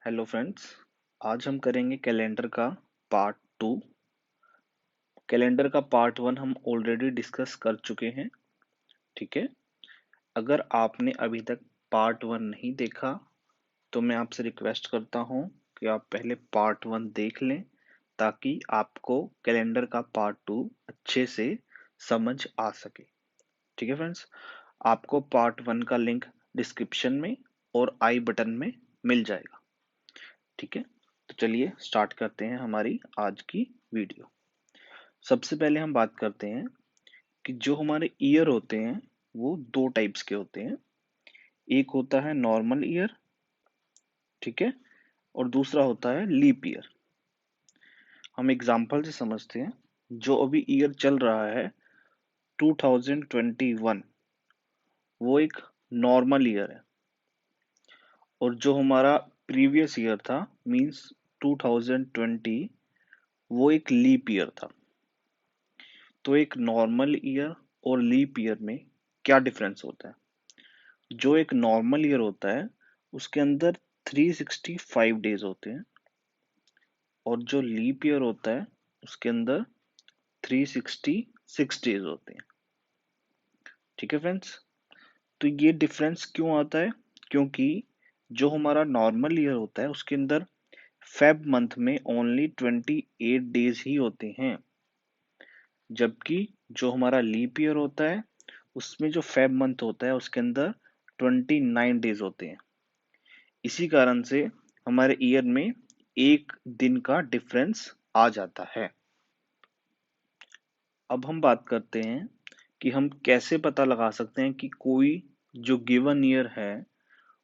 Hello friends. आज हम करेंगे कैलेंडर का पार्ट 2। कैलेंडर का पार्ट 1 हम ऑलरेडी डिस्कस कर चुके हैं। ठीक है। अगर आपने अभी तक पार्ट 1 नहीं देखा तो मैं आपसे रिक्वेस्ट करता हूं कि आप पहले पार्ट 1 देख लें ताकि आपको कैलेंडर का पार्ट 2 अच्छे से समझ आ सके। ठीक है फ्रेंड्स। आपको पार्ट 1 का लिंक डिस्क्रिप्शन में और आई बटन में मिल जाएगा। ठीक है। तो चलिए स्टार्ट करते हैं हमारी आज की वीडियो। सबसे पहले हम बात करते हैं कि जो हमारे ईयर होते हैं वो दो टाइप्स के होते हैं। एक होता है नॉर्मल ईयर, ठीक है, और दूसरा होता है लीप ईयर। हम एग्जांपल से समझते हैं। जो अभी ईयर चल रहा है 2021, वो एक नॉर्मल ईयर है। और जो हमारा प्रीवियस ईयर था मींस 2020, वो एक लीप ईयर था। तो एक नॉर्मल ईयर और लीप ईयर में क्या डिफरेंस होता है? जो एक नॉर्मल ईयर होता है उसके अंदर 365 डेज होते हैं, और जो लीप ईयर होता है उसके अंदर 366 डेज होते हैं। ठीक है फ्रेंड्स। तो ये डिफरेंस क्यों आता है? क्योंकि जो हमारा नॉर्मल ईयर होता है उसके अंदर फेब मंथ में ओनली 28 डेज ही होते हैं, जबकि जो हमारा लीप ईयर होता है उसमें जो फेब मंथ होता है उसके अंदर 29 डेज होते हैं। इसी कारण से हमारे ईयर में एक दिन का डिफरेंस आ जाता है। अब हम बात करते हैं कि हम कैसे पता लगा सकते हैं कि कोई जो गिवन ईयर है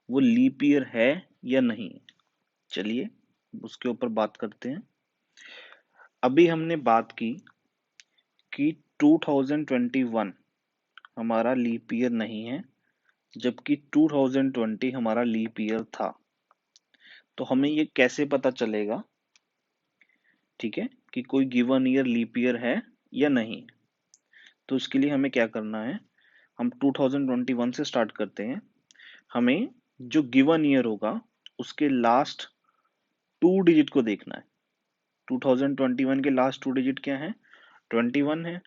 वो लीप ईयर है या नहीं। चलिए उसके ऊपर बात करते हैं। अभी हमने बात की कि 2021 हमारा लीप ईयर नहीं है, जबकि 2020 हमारा लीप ईयर था। तो हमें ये कैसे पता चलेगा, ठीक है, कि कोई गिवन ईयर लीप ईयर है या नहीं? तो इसके लिए हमें क्या करना है, हम 2021 से स्टार्ट करते हैं। हमें जो गिवन ईयर होगा उसके लास्ट टू डिजिट को देखना है। 2021 के लास्ट टू डिजिट क्या है? 21 है।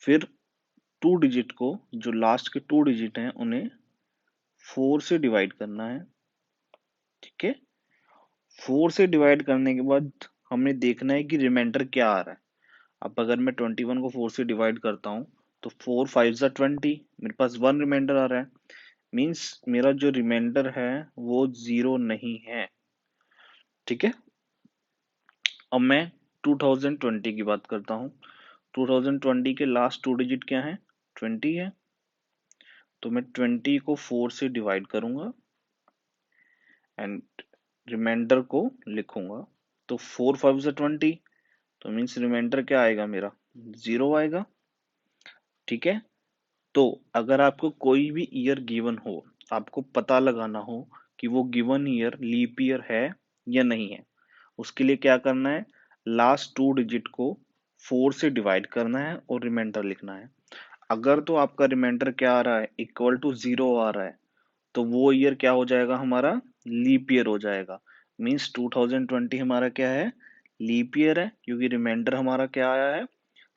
फिर टू डिजिट को, जो लास्ट के टू डिजिट हैं, उन्हें 4 से डिवाइड करना है। ठीक है। 4 से डिवाइड करने के बाद हमें देखना है कि रिमाइंडर क्या आ रहा है। अब अगर मैं 21 को 4 से डिवाइड करता हूँ तो 4 5 जा 20, मेरे पास 1 रिमाइंडर आ रहा है। मीन्स मेरा जो रिमाइंडर है वो 0 नहीं है। ठीक है। अब मैं 2020 की बात करता हूँ। 2020 के लास्ट टू डिजिट क्या है? 20 है। तो मैं 20 को 4 से डिवाइड करूंगा एंड रिमाइंडर को लिखूंगा। तो 4 5 जा 20, तो मीन्स रिमाइंडर क्या आएगा मेरा? 0 आएगा। ठीक है। तो अगर आपको कोई भी ईयर गिवन हो, आपको पता लगाना हो कि वो गिवन ईयर लीप ईयर है या नहीं है, उसके लिए क्या करना है? लास्ट टू डिजिट को 4 से डिवाइड करना है और रिमाइंडर लिखना है। अगर तो आपका रिमाइंडर क्या आ रहा है? इक्वल टू 0 आ रहा है, तो वो ईयर क्या हो जाएगा? हमारा लीप ईयर हो जाएगा। मीन्स 2020 हमारा क्या है? लीप ईयर है, क्योंकि रिमाइंडर हमारा क्या आया है?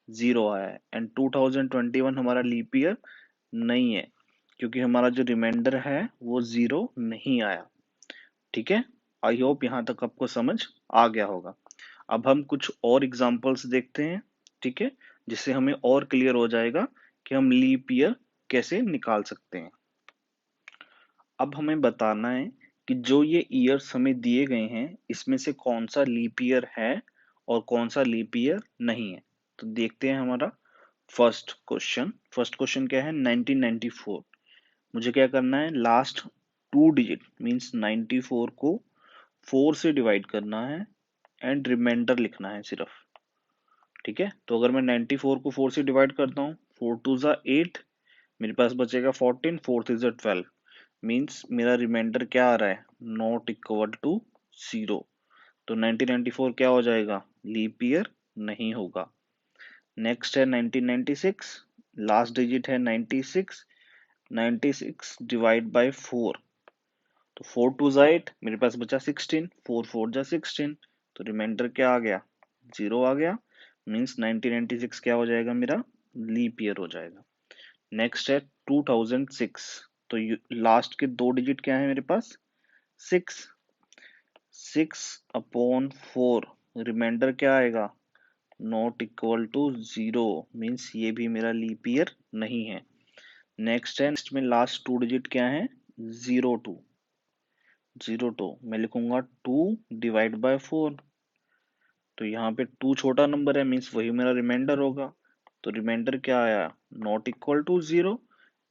0 आया है। एंड 2021 हमारा लीप ईयर नहीं है, क्योंकि हमारा जो रिमाइंडर है वो 0 नहीं आया। ठीक है। आई होप यहाँ तक आपको समझ आ गया होगा। अब हम कुछ और एग्जांपल्स देखते हैं, ठीक है, जिससे हमें और क्लियर हो जाएगा कि हम लीप ईयर कैसे निकाल सकते हैं। अब हमें बताना है कि जो ये ईयर्स हमें दिए गए हैं इसमें से कौन सा लीप ईयर है और कौन सा लीप ईयर नहीं है। तो देखते हैं हमारा फर्स्ट क्वेश्चन। फर्स्ट क्वेश्चन क्या है? 1994। मुझे क्या करना है? लास्ट टू डिजिट मींस 94 को 4 से डिवाइड करना है एंड रिमाइंडर लिखना है सिर्फ। ठीक है। तो अगर मैं 94 को 4 से डिवाइड करता हूँ, 4 2 जा 8, मेरे पास बचेगा 14, 4 3 जा 12। मींस मेरा रिमाइंडर क्या आ रहा है? Not equal to 0। तो 1994 क्या हो जाएगा? लीप ईयर नहीं होगा। नेक्स्ट है 1996। लास्ट डिजिट है 96। 96 डिवाइड बाय 4, तो 4 2 जा 8, मेरे पास बचा 16, 4 4 जा 16, तो रिमाइंडर क्या आ गया, 0 आ गया। मीन्स 1996 क्या हो जाएगा मेरा, लीप ईयर हो जाएगा। नेक्स्ट है 2006, तो लास्ट के 2 डिजिट क्या है मेरे पास, 6, 6/4, रिमाइंडर क्या आएगा, नॉट इक्वल टू 0, मीन्स ये भी मेरा लीप ईयर नहीं है। नेक्स्ट है, नेक्स्ट में लास्ट 2 डिजिट क्या है, 02, 02 मैं लिखूंगा 2 डिवाइड बाय 4, तो यहाँ पे 2 छोटा नंबर है, मीन्स वही मेरा रिमाइंडर होगा। तो रिमाइंडर क्या आया, नॉट इक्वल टू 0,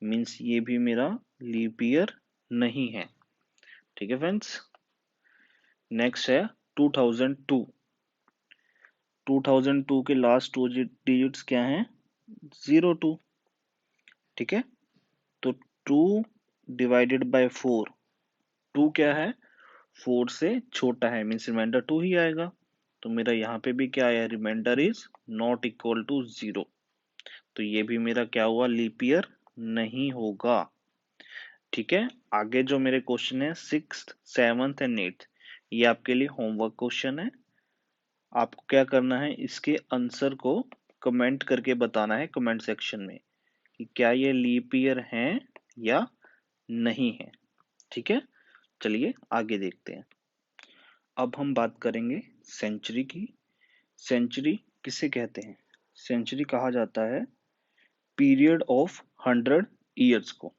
मीन्स ये भी मेरा लीप ईयर नहीं है। ठीक है फ्रेंड्स। नेक्स्ट है 2002, 2002 के लास्ट 2 डिजिट्स क्या हैं, 02। ठीक है, तो 2 डिवाइडेड बाय 4, 2 क्या है, 4 से छोटा है, मीन्स रिमाइंडर 2 ही आएगा। तो मेरा यहाँ पे भी क्या आया, reminder is not equal to 0, तो ये भी मेरा क्या हुआ, लीप ईयर नहीं होगा। ठीक है, आगे जो मेरे क्वेश्चन है 6th 7th एंड 8th, ये आपके लिए होमवर्क क्वेश्चन है। आपको क्या करना है, इसके आंसर को कमेंट करके बताना है कमेंट सेक्शन में कि क्या ये लीप ईयर है या नहीं है। ठीक है, चलिए आगे देखते हैं। अब हम बात करेंगे सेंचुरी की। सेंचुरी किसे कहते हैं, सेंचुरी कहा जाता है पीरियड ऑफ 100 ईयर्स को।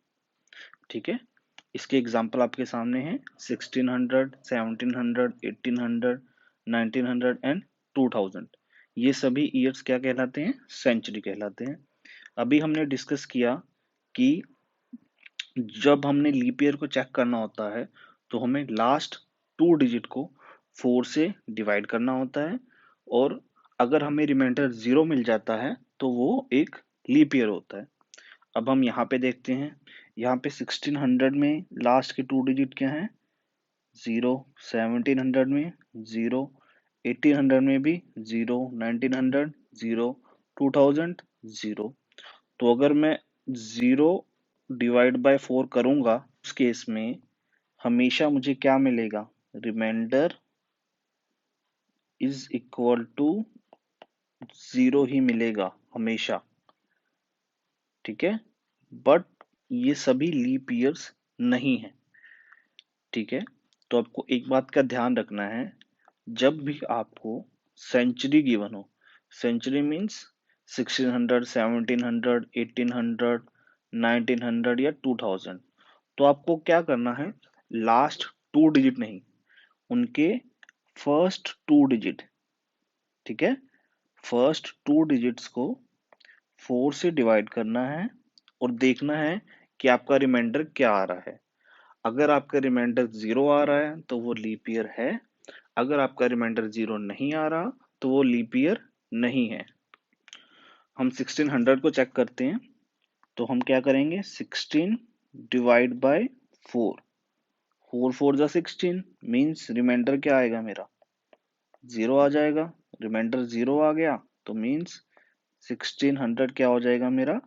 ठीक है, इसके एग्जाम्पल आपके सामने हैं 1600, 1700, 1800, 1900 एंड 2000। ये सभी ईयर्स क्या कहलाते हैं, सेंचुरी कहलाते हैं। अभी हमने डिस्कस किया कि जब हमने लीप ईयर को चेक करना होता है तो हमें लास्ट 2 डिजिट को 4 से डिवाइड करना होता है, और अगर हमें रिमाइंडर 0 मिल जाता है तो वो एक लीप ईयर होता है। अब हम यहाँ पे देखते हैं, यहाँ पे 1600 में लास्ट के 2 डिजिट क्या हैं, 0, 1700 में 0, 1800 में भी 0, 1900 0, 2000 0। तो अगर मैं 0 डिवाइड बाय 4 करूंगा उस केस में हमेशा मुझे क्या मिलेगा, रिमाइंडर इज इक्वल टू 0 ही मिलेगा हमेशा। ठीक है, बट ये सभी लीप ईयर्स नहीं है। ठीक है, तो आपको एक बात का ध्यान रखना है, जब भी आपको सेंचुरी गिवन हो, सेंचुरी मीन्स 1600, 1700, 1800, 1900 या 2000, तो आपको क्या करना है, लास्ट 2 डिजिट नहीं, उनके फर्स्ट 2 डिजिट, ठीक है, फर्स्ट 2 डिजिट्स को 4 से डिवाइड करना है और देखना है कि आपका रिमाइंडर क्या आ रहा है। अगर आपका रिमाइंडर 0 आ रहा है तो वो लीप ईयर है, अगर आपका रिमाइंडर 0 नहीं आ रहा तो वो लीप ईयर नहीं है। हम 1600 को चेक करते हैं, तो हम क्या करेंगे, 16 डिवाइड बाय 4, 4 4 जा 16, मीन्स रिमाइंडर क्या आएगा मेरा, 0 आ जाएगा। रिमाइंडर 0 आ गया तो मीन्स 1600 क्या हो जाएगा मेरा,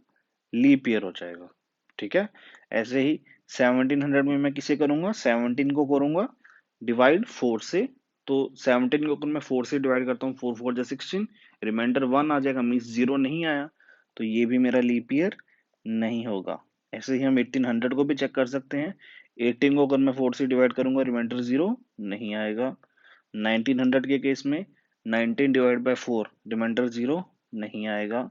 लीप ईयर हो जाएगा। ठीक है, ऐसे ही 1700 में मैं किसे करूंगा, 17 को करूंगा डिवाइड 4 से, तो 17 को अगर मैं 4 से डिवाइड करता हूँ, 4 4 जा 16, रिमाइंडर 1 आ जाएगा, मीन्स 0 नहीं आया, तो ये भी मेरा लीप ईयर नहीं होगा। ऐसे ही हम 1800 को भी चेक कर सकते हैं, 18 को अगर मैं 4 से डिवाइड करूंगा रिमाइंडर 0 नहीं आएगा। 1900 के केस में 19 डिवाइड बाय 4 रिमाइंडर 0 नहीं आएगा।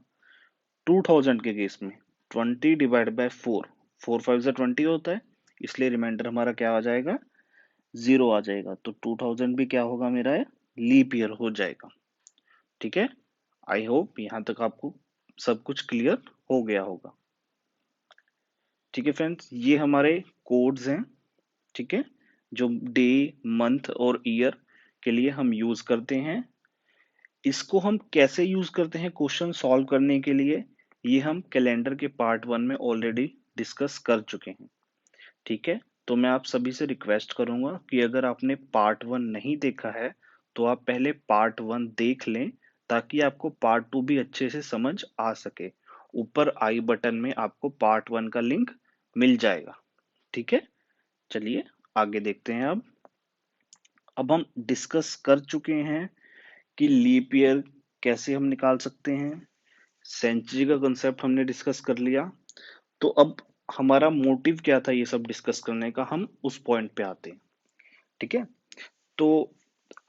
2000 के केस में 20 डिवाइड बाय 4, 4 5 जा 20 होता है, इसलिए रिमाइंडर हमारा क्या आ जाएगा, 0 आ जाएगा। तो 2000 भी क्या होगा मेरा, लीप ईयर हो जाएगा। ठीक है, आई होप यहाँ तक आपको सब कुछ क्लियर हो गया होगा। ठीक है फ्रेंड्स, ये हमारे कोड्स हैं। ठीक है, जो डे मंथ और ईयर के लिए हम यूज करते हैं। इसको हम कैसे यूज करते हैं क्वेश्चन सॉल्व करने के लिए, ये हम कैलेंडर के पार्ट 1 में ऑलरेडी डिस्कस कर चुके हैं। ठीक है, तो मैं आप सभी से रिक्वेस्ट करूंगा कि अगर आपने पार्ट 1 नहीं देखा है तो आप पहले पार्ट 1 देख लें, ताकि आपको पार्ट 2 भी अच्छे से समझ आ सके। ऊपर आई बटन में आपको पार्ट 1 का लिंक मिल जाएगा। ठीक है, चलिए आगे देखते हैं। अब हम डिस्कस कर चुके हैं कि लीप ईयर कैसे हम निकाल सकते हैं, सेंचुरी का कंसेप्ट हमने डिस्कस कर लिया। तो अब हमारा मोटिव क्या था ये सब डिस्कस करने का, हम उस पॉइंट पे आते हैं। ठीक है, तो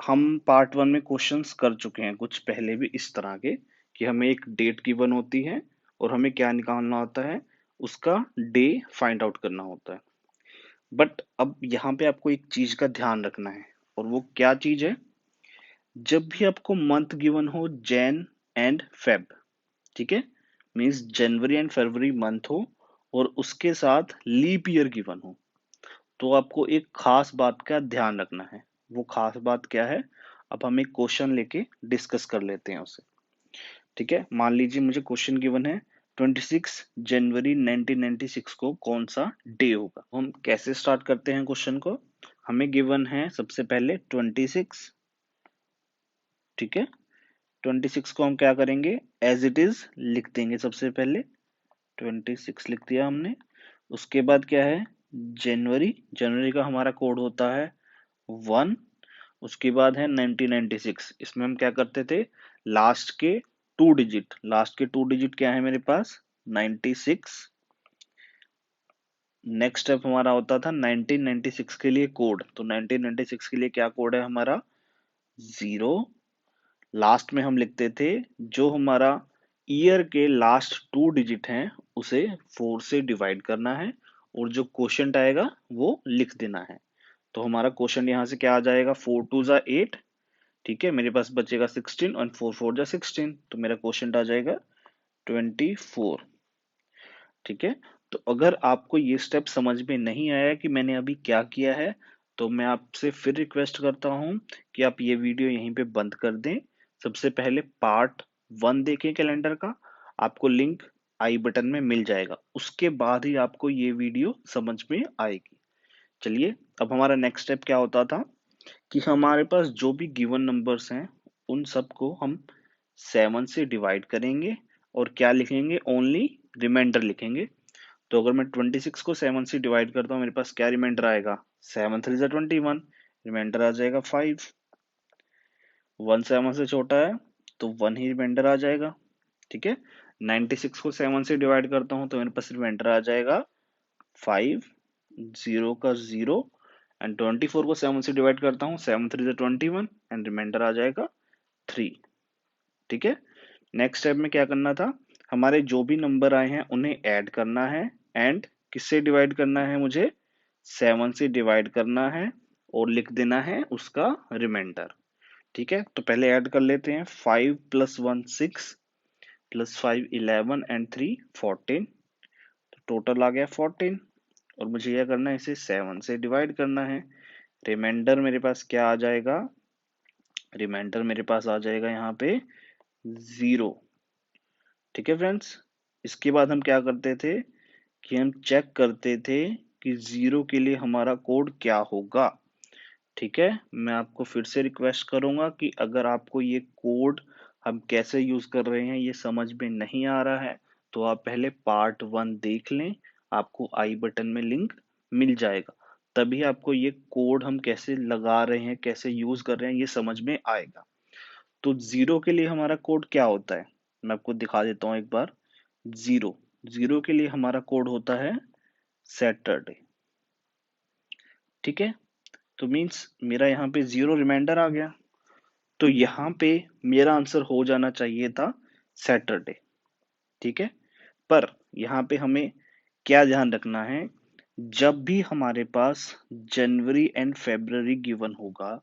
हम पार्ट 1 में क्वेश्चंस कर चुके हैं कुछ पहले भी इस तरह के, कि हमें एक डेट गिवन होती है और हमें क्या निकालना होता है, उसका डे फाइंड आउट करना होता है। बट अब यहाँ पे आपको एक चीज का ध्यान रखना है, और वो क्या चीज है, जब भी आपको मंथ गिवन हो जैन एंड फेब, ठीक है, means January and February month हो और उसके साथ लीप ईयर गिवन हो, तो आपको एक खास बात का ध्यान रखना है। वो खास बात क्या है, अब हम एक क्वेश्चन लेके डिस्कस कर लेते हैं उसे। ठीक है, मान लीजिए मुझे क्वेश्चन गिवन है 26 जनवरी 1996 को कौन सा डे होगा। हम कैसे स्टार्ट करते हैं क्वेश्चन को, हमें गिवन है सबसे पहले 26। ठीक है, 26 को हम क्या करेंगे, एज इट इज लिख देंगे। सबसे पहले 26 लिख दिया हमने। उसके बाद क्या है, जनवरी, जनवरी का हमारा कोड होता है 1। उसके बाद है 1996, इसमें हम क्या करते थे, लास्ट के टू डिजिट, लास्ट के टू डिजिट क्या है मेरे पास, 96। नेक्स्ट स्टेप हमारा होता था 1996 के लिए कोड, तो 1996 के लिए क्या कोड है हमारा, 0। लास्ट में हम लिखते थे जो हमारा ईयर के लास्ट टू डिजिट हैं उसे 4 से डिवाइड करना है, और जो क्वोशंट आएगा वो लिख देना है। तो हमारा क्वोशंट यहाँ से क्या आ जाएगा, 4 2 जा 8। ठीक है, मेरे पास बचेगा 16 और 4 4 जा 16, तो मेरा क्वोशंट आ जाएगा 24। ठीक है, तो अगर आपको ये स्टेप समझ में नहीं आया कि मैंने अभी क्या किया है, तो मैं आपसे फिर रिक्वेस्ट करता हूं कि आप ये वीडियो यहीं पे बंद कर दें। सबसे पहले पार्ट 1 देखें कैलेंडर का, आपको लिंक आई बटन में मिल जाएगा, उसके बाद ही आपको ये वीडियो समझ में आएगी। चलिए, अब हमारा नेक्स्ट स्टेप क्या होता था कि हमारे पास जो भी गिवन नंबर्स हैं उन सबको हम 7 से डिवाइड करेंगे और क्या लिखेंगे, ओनली रिमाइंडर लिखेंगे। तो अगर मैं 26 को 7 से डिवाइड करता हूँ, मेरे पास क्या रिमाइंडर आएगा, 7 3 जा 21, रिमाइंडर आ जाएगा 5। 1 7 से छोटा है तो 1 ही रिमाइंडर आ जाएगा। ठीक है, 96 को 7 से डिवाइड करता हूँ तो मेरे पास रिमाइंडर आ जाएगा 5, 0 का 0, एंड 24 को 7 से डिवाइड करता हूँ, 7 3 जा 21, एंड रिमाइंडर आ जाएगा 3। ठीक है, नेक्स्ट स्टेप में क्या करना था, हमारे जो भी नंबर आए हैं उन्हें ऐड करना है, एंड किससे डिवाइड करना है, मुझे 7 से डिवाइड करना है और लिख देना है उसका रिमाइंडर। ठीक है, तो पहले ऐड कर लेते हैं, 5 + 1 6 + 5 11 एंड 3 14, तो टोटल आ गया 14। और मुझे यह करना है, इसे 7 से डिवाइड करना है। रिमाइंडर मेरे पास क्या आ जाएगा, रिमाइंडर मेरे पास आ जाएगा यहाँ पे 0। ठीक है फ्रेंड्स, इसके बाद हम क्या करते थे कि हम चेक करते थे कि 0 के लिए हमारा कोड क्या होगा। ठीक है, मैं आपको फिर से रिक्वेस्ट करूंगा कि अगर आपको ये कोड हम कैसे यूज कर रहे हैं ये समझ में नहीं आ रहा है, तो आप पहले पार्ट 1 देख लें, आपको आई बटन में लिंक मिल जाएगा, तभी आपको ये कोड हम कैसे लगा रहे हैं, कैसे यूज कर रहे हैं ये समझ में आएगा। तो 0 के लिए हमारा कोड क्या होता है, मैं आपको दिखा देता हूँ एक बार। 0, 0 के लिए हमारा कोड होता है सैटरडे। ठीक है, तो मीन्स मेरा यहाँ पे 0 रिमाइंडर आ गया, तो यहाँ पे मेरा आंसर हो जाना चाहिए था सैटरडे। ठीक है, पर यहाँ पे हमें क्या ध्यान रखना है, जब भी हमारे पास जनवरी एंड फेब्रवरी गिवन होगा,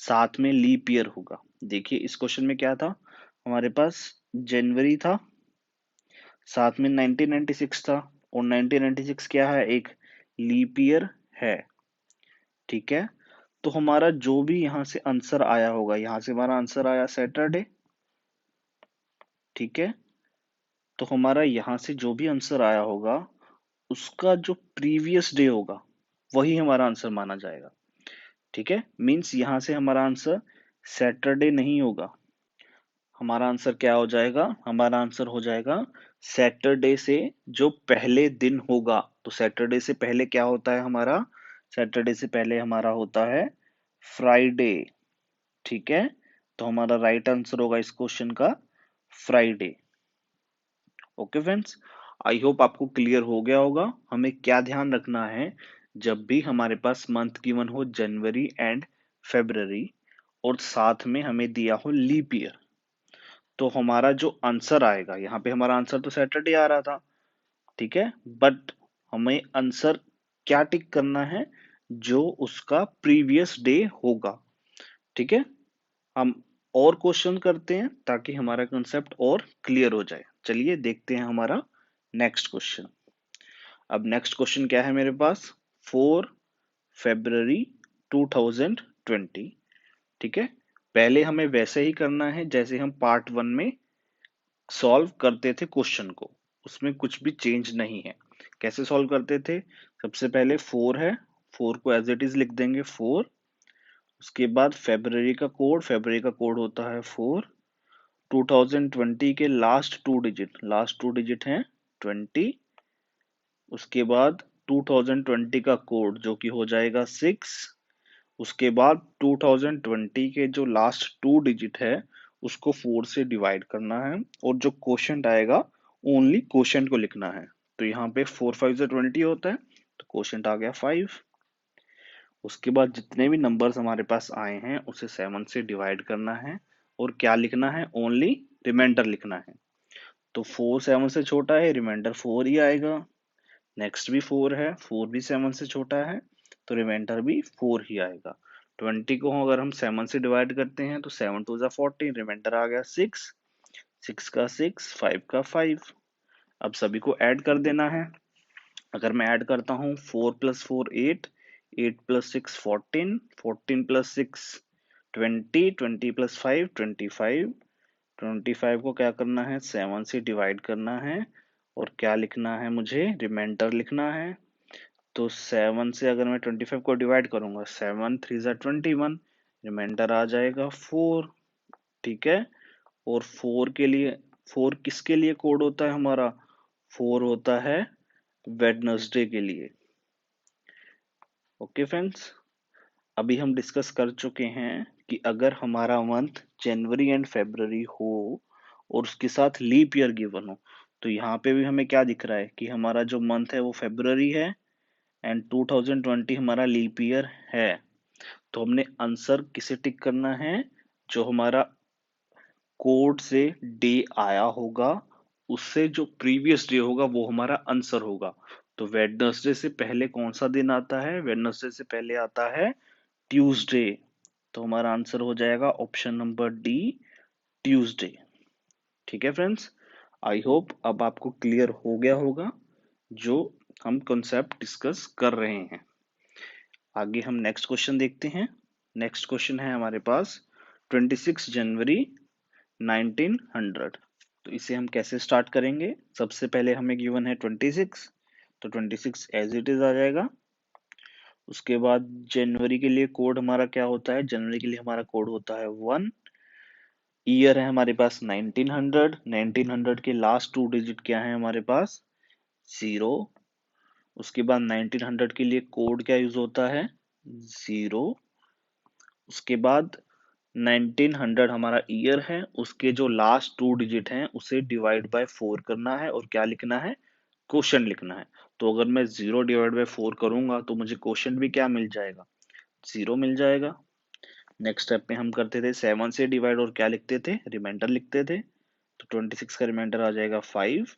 साथ में लीप ईयर होगा। देखिए इस क्वेश्चन में क्या था, हमारे पास जनवरी था, साथ में 1996 था, और 1996 क्या है, एक लीप ईयर है। ठीक है, तो हमारा जो भी यहाँ से आंसर आया होगा, यहाँ से हमारा आंसर आया सैटरडे। ठीक है, तो हमारा यहाँ से जो भी आंसर आया होगा उसका जो प्रीवियस डे होगा वही हमारा आंसर माना जाएगा। ठीक है, मीन्स यहाँ से हमारा आंसर सैटरडे नहीं होगा, हमारा आंसर क्या हो जाएगा, हमारा आंसर हो जाएगा सैटरडे से जो पहले दिन होगा। तो सैटरडे से पहले क्या होता है हमारा, सैटरडे से पहले हमारा होता है फ्राइडे। ठीक है, तो हमारा राइट आंसर होगा इस क्वेश्चन का Friday. Okay friends, I hope आपको क्लियर हो गया होगा। हमें क्या ध्यान रखना है, जब भी हमारे पास मंथ गिवन हो जनवरी एंड फेब्रवरी और साथ में हमें दिया हो लीप ईयर, तो हमारा जो आंसर आएगा, यहाँ पे हमारा आंसर तो सैटरडे आ रहा था, ठीक है, बट हमें आंसर क्या टिक करना है, जो उसका प्रीवियस डे होगा। ठीक है, हम और क्वेश्चन करते हैं ताकि हमारा कंसेप्ट और क्लियर हो जाए। चलिए देखते हैं हमारा नेक्स्ट क्वेश्चन। अब नेक्स्ट क्वेश्चन क्या है मेरे पास, 4 फरवरी 2020। ठीक है, पहले हमें वैसे ही करना है जैसे हम पार्ट 1 में सॉल्व करते थे क्वेश्चन को, उसमें कुछ भी चेंज नहीं है। कैसे सॉल्व करते थे, सबसे पहले 4 है, 4 को एज इट इज लिख देंगे 4। उसके बाद फरवरी का कोड होता है 4। 2020 के लास्ट टू डिजिट हैं 20। उसके बाद 2020 का कोड जो कि हो जाएगा 6। उसके बाद 2020 के जो लास्ट टू डिजिट है उसको 4 से डिवाइड करना है, और जो क्वोशंट आएगा ओनली क्वोशंट को लिखना है। तो यहाँ पे 4 5 से 20 होता है, तो क्वोशंट आ गया 5। उसके बाद जितने भी नंबर्स हमारे पास आए हैं उसे 7 से डिवाइड करना है, और क्या लिखना है, ओनली रिमाइंडर लिखना है। तो 4 7 से छोटा है, रिमाइंडर 4 ही आएगा। नेक्स्ट भी 4 है, 4 भी 7 से छोटा है, तो रिमाइंडर भी 4 ही आएगा। 20 को अगर हम 7 से डिवाइड करते हैं तो 7 2 जा 14, रिमाइंडर आ गया 6। 6 का 6, 5 का 5। अब सभी को ऐड कर देना है। अगर मैं ऐड करता हूँ 4 + 4 8, 8 + 6 14, 14 + 6 20, 20 + 5 25। 25 को क्या करना है, 7 से डिवाइड करना है, और क्या लिखना है, मुझे रिमाइंडर लिखना है। तो 7 से अगर मैं 25 को डिवाइड करूंगा, 7 3 जा 21, रिमाइंडर आ जाएगा 4। ठीक है, और 4 के लिए, 4 किसके लिए कोड होता है हमारा, 4 होता है वेडनेसडे के लिए। ओके फ्रेंड्स, अभी हम डिस्कस कर चुके हैं कि अगर हमारा मंथ जनवरी एंड फरवरी हो और उसके साथ लीप ईयर गिवन हो, तो यहाँ पे भी हमें क्या दिख रहा है कि हमारा जो मंथ है वो फरवरी है एंड 2020 हमारा लीप ईयर है। तो हमने आंसर किसे टिक करना है, जो हमारा कोड से डे आया होगा उससे जो प्रीवियस डे होगा वो हमारा आंसर होगा। तो वेडनेसडे से पहले कौन सा दिन आता है, वेडनेसडे से पहले आता है ट्यूसडे। तो हमारा आंसर हो जाएगा ऑप्शन नंबर डी, ट्यूसडे। ठीक है फ्रेंड्स, आई होप अब आपको क्लियर हो गया होगा जो हम कॉन्सेप्ट डिस्कस कर रहे हैं। आगे हम नेक्स्ट क्वेश्चन देखते हैं। नेक्स्ट क्वेश्चन है हमारे पास 26 जनवरी 1900। तो इसे हम कैसे स्टार्ट करेंगे, सबसे पहले हमें गिवन है 26, तो 26 एज इट इज आ जाएगा। उसके बाद जनवरी के लिए कोड हमारा क्या होता है, जनवरी के लिए हमारा कोड होता है 1। ईयर है हमारे पास 1900, 1900 के लास्ट टू डिजिट क्या है हमारे पास, 0। उसके बाद 1900 के लिए कोड क्या यूज होता है, 0। उसके बाद 1900 हमारा ईयर है, उसके जो लास्ट टू डिजिट हैं उसे डिवाइड बाय 4 करना है, और क्या लिखना है, क्वोशंट लिखना है। तो अगर मैं 0 डिवाइड बाय 4 करूंगा तो मुझे क्वोशंट भी क्या मिल जाएगा, 0 मिल जाएगा। नेक्स्ट स्टेप में हम करते थे 7 से डिवाइड, और क्या लिखते थे, रिमाइंडर लिखते थे। तो 26 का रिमाइंडर आ जाएगा 5,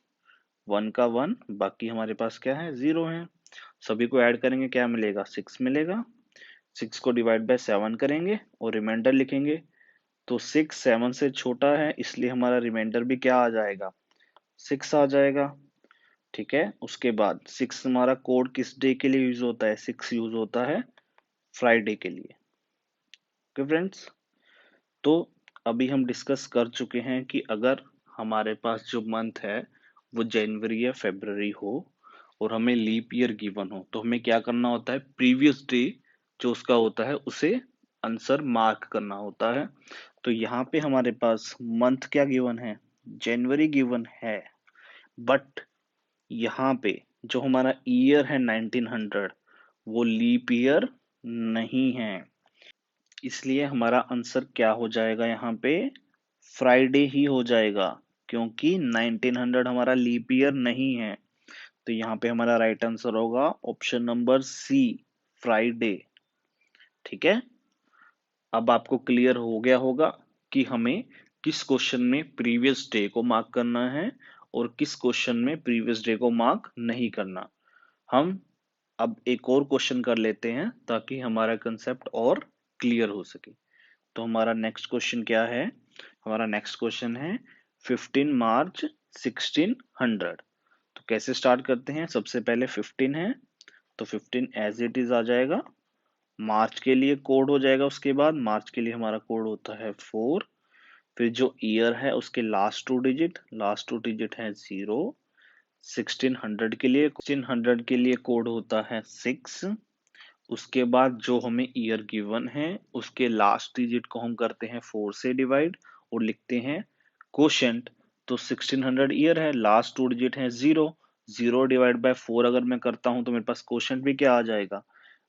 1 का 1, बाकी हमारे पास क्या है, 0 है। सभी को ऐड करेंगे, क्या मिलेगा, 6 मिलेगा। 6 को डिवाइड बाय 7 करेंगे और रिमाइंडर लिखेंगे। तो 6 7 से छोटा है, इसलिए हमारा रिमाइंडर भी क्या आ जाएगा, 6 आ जाएगा। ठीक है, उसके बाद 6 हमारा कोड किस डे के लिए यूज होता है, 6 यूज होता है फ्राइडे के लिए। ओके फ्रेंड्स, तो अभी हम डिस्कस कर चुके हैं कि अगर हमारे पास जो मंथ है वो जनवरी या फरवरी हो और हमें लीप ईयर गिवन हो, तो हमें क्या करना होता है, प्रीवियस डे जो उसका होता है उसे आंसर मार्क करना होता है। तो यहाँ पे हमारे पास मंथ क्या गिवन है, जनवरी गिवन है, बट यहाँ पे जो हमारा ईयर है 1900, वो लीप ईयर नहीं है। इसलिए हमारा आंसर क्या हो जाएगा यहाँ पे, फ्राइडे ही हो जाएगा, क्योंकि 1900 हमारा लीप ईयर नहीं है। तो यहाँ पे हमारा राइट आंसर होगा ऑप्शन नंबर सी, फ्राइडे। ठीक है, अब आपको क्लियर हो गया होगा कि हमें किस क्वेश्चन में प्रीवियस डे को मार्क करना है और किस क्वेश्चन में प्रीवियस डे को मार्क नहीं करना। हम अब एक और क्वेश्चन कर लेते हैं ताकि हमारा कंसेप्ट और क्लियर हो सके। तो हमारा नेक्स्ट क्वेश्चन क्या है, हमारा नेक्स्ट क्वेश्चन है 15 मार्च 1600। तो कैसे स्टार्ट करते हैं, सबसे पहले 15 है तो 15 एज इट इज आ जाएगा। मार्च के लिए कोड हो जाएगा, उसके बाद मार्च के लिए हमारा कोड होता है 4। फिर जो ईयर है उसके लास्ट टू डिजिट है 0। 1600 के लिए कोड होता है 6। उसके बाद जो हमें ईयर गिवन है उसके लास्ट डिजिट को हम करते हैं 4 से डिवाइड और लिखते हैं कोशेंट। तो 1600 ईयर है, लास्ट टू डिजिट है 0। 0 डिवाइड बाय 4 अगर मैं करता हूं तो मेरे पास कोशेंट भी क्या आ जाएगा,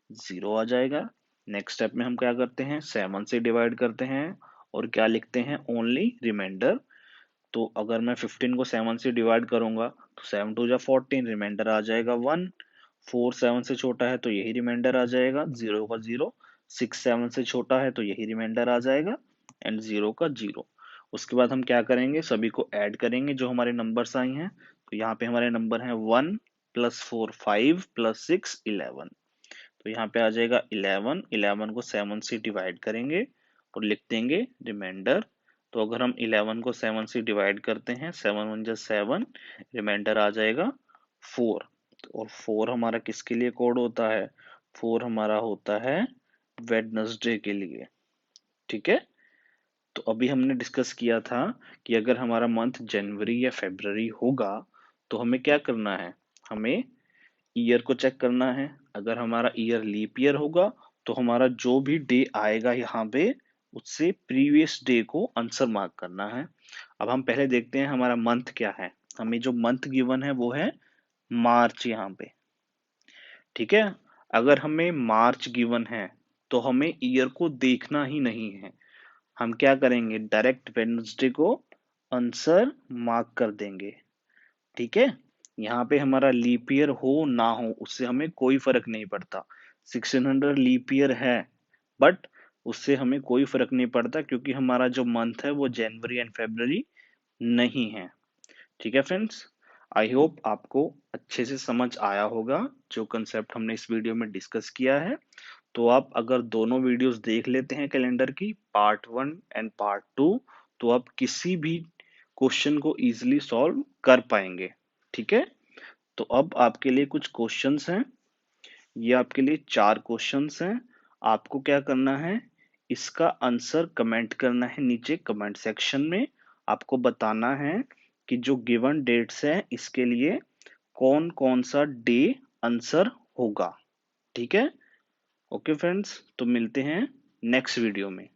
0 आ जाएगा। नेक्स्ट स्टेप में हम क्या करते हैं, 7 से डिवाइड करते हैं और क्या लिखते हैं, ओनली रिमाइंडर। तो अगर मैं 15 को 7 से डिवाइड करूंगा तो 7 टू जा 14, रिमाइंडर आ जाएगा 1। 4 7 से छोटा है तो यही रिमाइंडर आ जाएगा, 0 का 0। 6 7 से छोटा है तो यही रिमाइंडर आ जाएगा एंड 0 का 0। उसके बाद हम क्या करेंगे, सभी को ऐड करेंगे जो हमारे नंबर्स आई हैं। तो यहाँ पे हमारे नंबर हैं 1 प्लस 4 5 प्लस 6 11। तो यहाँ पे आ जाएगा 11। 11 को 7 से डिवाइड करेंगे और लिख देंगे रिमाइंडर। तो अगर हम 11 को 7 से डिवाइड करते हैं, 7 1 जा 7, रिमाइंडर आ जाएगा 4। और 4 हमारा किसके लिए कोड होता है, 4 हमारा होता है वेडनेसडे के लिए। ठीक है, तो अभी हमने डिस्कस किया था कि अगर हमारा मंथ जनवरी या फरवरी होगा तो हमें क्या करना है, हमें ईयर को चेक करना है। अगर हमारा ईयर लीप ईयर होगा तो हमारा जो भी डे आएगा यहाँ पे उससे प्रीवियस डे को आंसर मार्क करना है। अब हम पहले देखते हैं हमारा मंथ क्या है। हमें जो मंथ गिवन है वो है मार्च यहाँ पे। ठीक है, अगर हमें मार्च गिवन है तो हमें ईयर को देखना ही नहीं है। हम क्या करेंगे, डायरेक्ट वेडनेसडे को आंसर मार्क कर देंगे। ठीक है, यहाँ पे हमारा लीप ईयर हो ना हो उससे हमें कोई फर्क नहीं पड़ता। 1600 लीप ईयर है बट उससे हमें कोई फर्क नहीं पड़ता क्योंकि हमारा जो मंथ है वो जनवरी एंड फरवरी नहीं है। ठीक है फ्रेंड्स, आई होप आपको अच्छे से समझ आया होगा जो कंसेप्ट हमने इस वीडियो में डिस्कस किया है। तो आप अगर दोनों वीडियोस देख लेते हैं कैलेंडर की, पार्ट 1 एंड पार्ट 2, तो आप किसी भी क्वेश्चन को इजीली सॉल्व कर पाएंगे। ठीक है, तो अब आपके लिए कुछ क्वेश्चंस हैं, ये आपके लिए 4 क्वेश्चंस हैं। आपको क्या करना है, इसका आंसर कमेंट करना है नीचे कमेंट सेक्शन में। आपको बताना है कि जो गिवन डेट्स हैं इसके लिए कौन कौन सा डे आंसर होगा। ठीक है, ओके फ्रेंड्स, तो मिलते हैं नेक्स्ट वीडियो में।